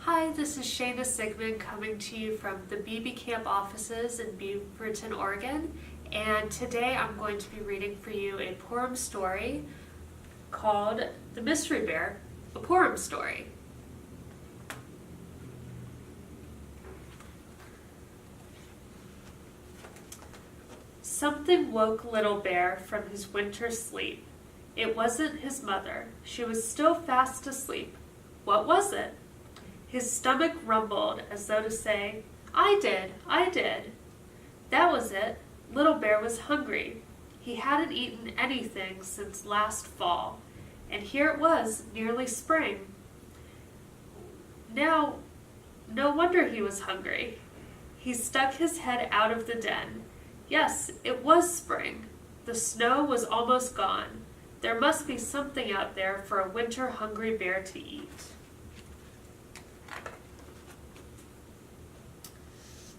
Hi, this is Shayna Sigmund coming to you from the BB Camp offices in Beaverton, Oregon, and today I'm going to be reading for you a Purim story called The Mystery Bear, a Purim story. Something woke Little Bear from his winter sleep. It wasn't his mother. She was still fast asleep. What was it? His stomach rumbled as though to say, I did. That was it. Little Bear was hungry. He hadn't eaten anything since last fall, and here it was, nearly spring. Now, no wonder he was hungry. He stuck his head out of the den. Yes, it was spring. The snow was almost gone. There must be something out there for a winter-hungry bear to eat.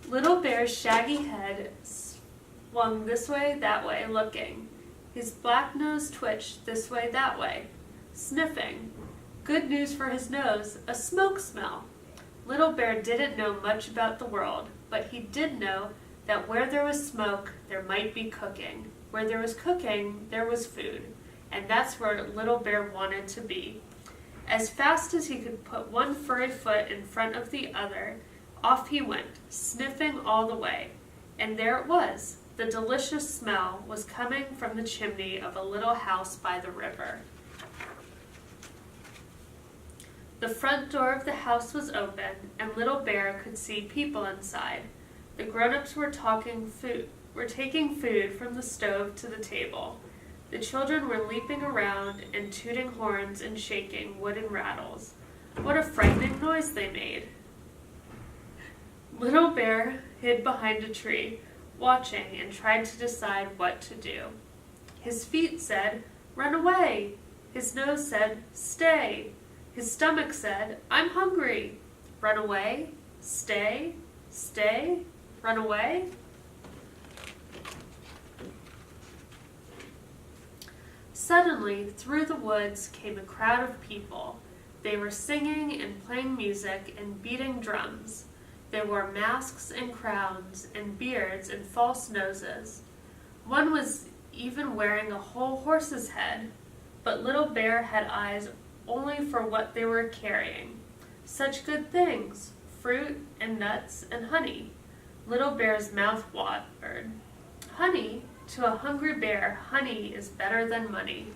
Little Bear's shaggy head swung this way, that way, looking. His black nose twitched this way, that way, sniffing. Good news for his nose, a smoke smell. Little Bear didn't know much about the world, but he did know that where there was smoke, there might be cooking. Where there was cooking, there was food. And that's where Little Bear wanted to be. As fast as he could put one furry foot in front of the other, off he went, sniffing all the way. And there it was. The delicious smell was coming from the chimney of a little house by the river. The front door of the house was open, and Little Bear could see people inside. The grown-ups were taking food from the stove to the table. The children were leaping around and tooting horns and shaking wooden rattles. What a frightening noise they made! Little Bear hid behind a tree, watching, and tried to decide what to do. His feet said, "Run away." His nose said, "Stay." His stomach said, "I'm hungry." Run away? Stay? Stay? Run away? Suddenly, through the woods came a crowd of people. They were singing and playing music and beating drums. They wore masks and crowns and beards and false noses. One was even wearing a whole horse's head, but Little Bear had eyes only for what they were carrying. Such good things, fruit and nuts and honey. Little Bear's mouth watered. Honey? To a hungry bear, honey is better than money.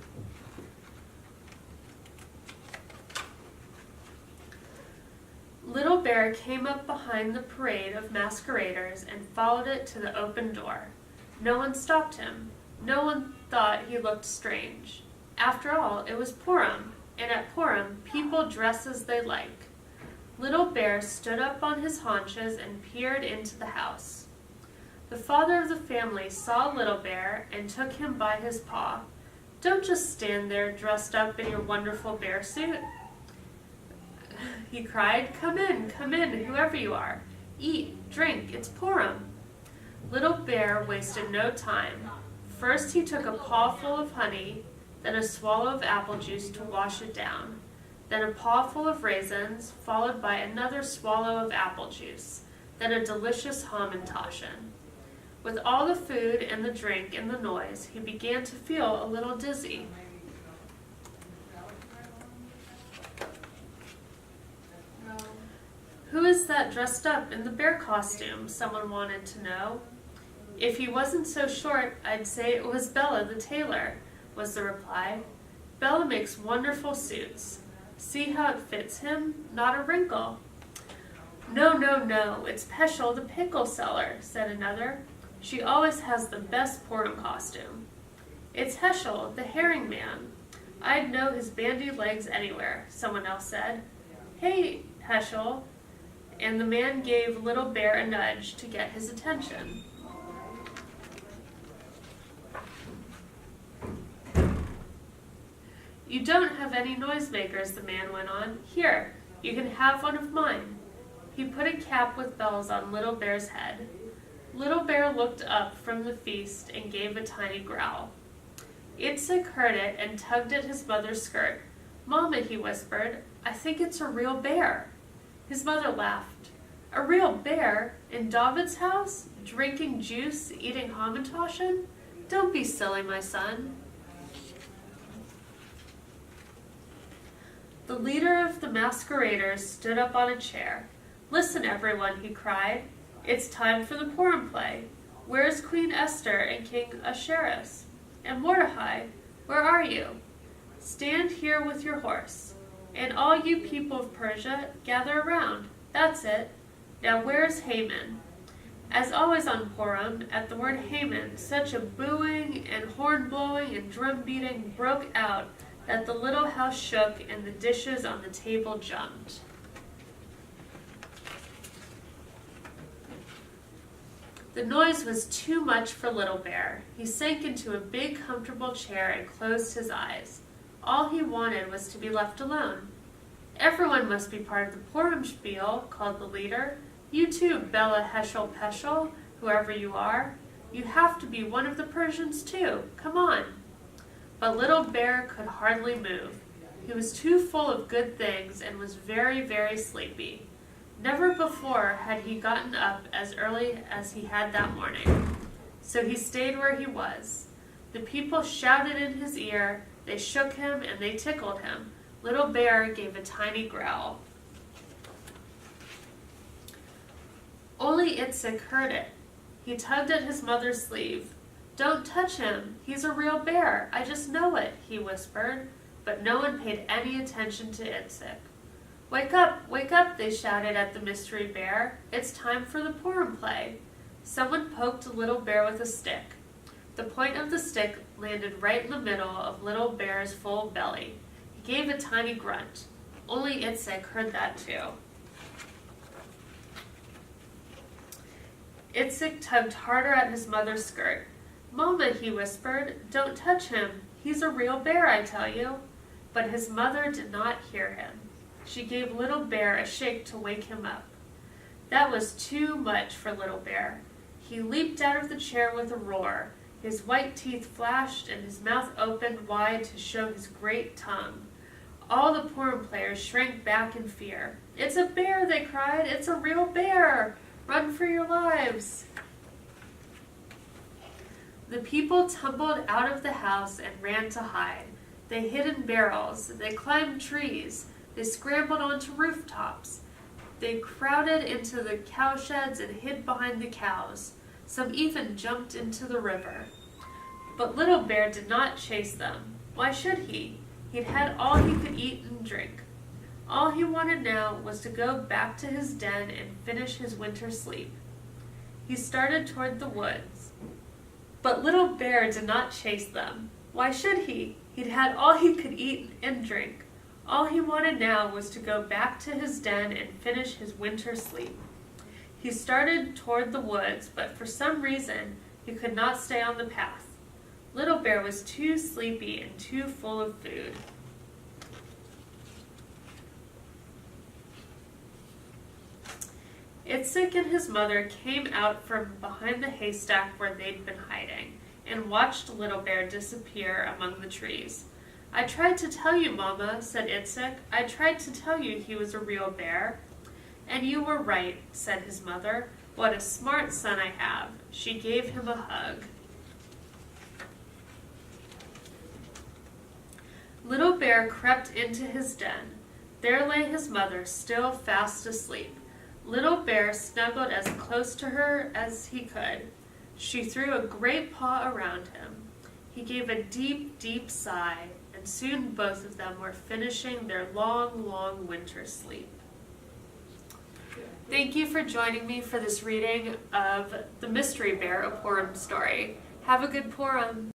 Little Bear came up behind the parade of masqueraders and followed it to the open door. No one stopped him. No one thought he looked strange. After all, it was Purim, and at Purim, people dress as they like. Little Bear stood up on his haunches and peered into the house. The father of the family saw Little Bear and took him by his paw. "Don't just stand there dressed up in your wonderful bear suit," he cried. Come in, whoever you are. Eat, drink, it's Purim." Little Bear wasted no time. First he took a pawful of honey, then a swallow of apple juice to wash it down, then a pawful of raisins, followed by another swallow of apple juice, then a delicious hamantaschen. With all the food and the drink and the noise, he began to feel a little dizzy. "Who is that dressed up in the bear costume?" someone wanted to know. "If he wasn't so short, I'd say it was Bella the tailor," was the reply. "Bella makes wonderful suits. See how it fits him? Not a wrinkle." No, it's Peschel the pickle seller," said another. "She always has the best Purim costume." "It's Heschel, the herring man. I'd know his bandy legs anywhere," someone else said. "Hey, Heschel," and the man gave Little Bear a nudge to get his attention. "You don't have any noisemakers," the man went on. "Here, you can have one of mine." He put a cap with bells on Little Bear's head. Little Bear looked up from the feast and gave a tiny growl. Itzig heard it and tugged at his mother's skirt. "Mama," he whispered, "I think it's a real bear." His mother laughed. A real bear? In David's house? Drinking juice, eating Hamantaschen? Don't be silly, my son. The leader of the masqueraders stood up on a chair. Listen, everyone, he cried. It's time for the Purim play. Where is Queen Esther and King Ahasuerus? And Mordecai, where are you? Stand here with your horse. And all you people of Persia, gather around. That's it. Now where's Haman? As always on Purim, at the word Haman, such a booing and horn blowing and drum beating broke out that the little house shook and the dishes on the table jumped. The noise was too much for Little Bear. He sank into a big, comfortable chair and closed his eyes. All he wanted was to be left alone. Everyone must be part of the Purim spiel, called the leader. You too, Bella Heschel Peschel, whoever you are. You have to be one of the Persians too. Come on. But Little Bear could hardly move. He was too full of good things and was very, very sleepy. Never before had he gotten up as early as he had that morning. So he stayed where he was. The people shouted in his ear, they shook him, and they tickled him. Little Bear gave a tiny growl. Only Itzik heard it. He tugged at his mother's sleeve. Don't touch him. He's a real bear. I just know it, he whispered. But no one paid any attention to Itzik. Wake up, they shouted at the mystery bear. It's time for the Purim play. Someone poked Little Bear with a stick. The point of the stick landed right in the middle of Little Bear's full belly. He gave a tiny grunt. Only Itzik heard that too. Itzik tugged harder at his mother's skirt. Mama, he whispered, don't touch him. He's a real bear, I tell you. But his mother did not hear him. She gave Little Bear a shake to wake him up. That was too much for Little Bear. He leaped out of the chair with a roar. His white teeth flashed and his mouth opened wide to show his great tongue. All the Purim players shrank back in fear. It's a bear, they cried. It's a real bear. Run for your lives. The people tumbled out of the house and ran to hide. They hid in barrels. They climbed trees. They scrambled onto rooftops. They crowded into the cowsheds and hid behind the cows. Some even jumped into the river. But Little Bear did not chase them. Why should he? He'd had all he could eat and drink. All he wanted now was to go back to his den and finish his winter sleep. He started toward the woods. But Little Bear did not chase them. Why should he? He'd had all he could eat and drink. All he wanted now was to go back to his den and finish his winter sleep. He started toward the woods, but for some reason he could not stay on the path. Little Bear was too sleepy and too full of food. Itzik and his mother came out from behind the haystack where they'd been hiding and watched Little Bear disappear among the trees. I tried to tell you, Mama, said Itzik. I tried to tell you he was a real bear. And you were right, said his mother. What a smart son I have. She gave him a hug. Little Bear crept into his den. There lay his mother, still fast asleep. Little Bear snuggled as close to her as he could. She threw a great paw around him. He gave a deep, deep sigh, and soon both of them were finishing their long, long winter sleep. Thank you for joining me for this reading of The Mystery Bear, a Purim story. Have a good Purim.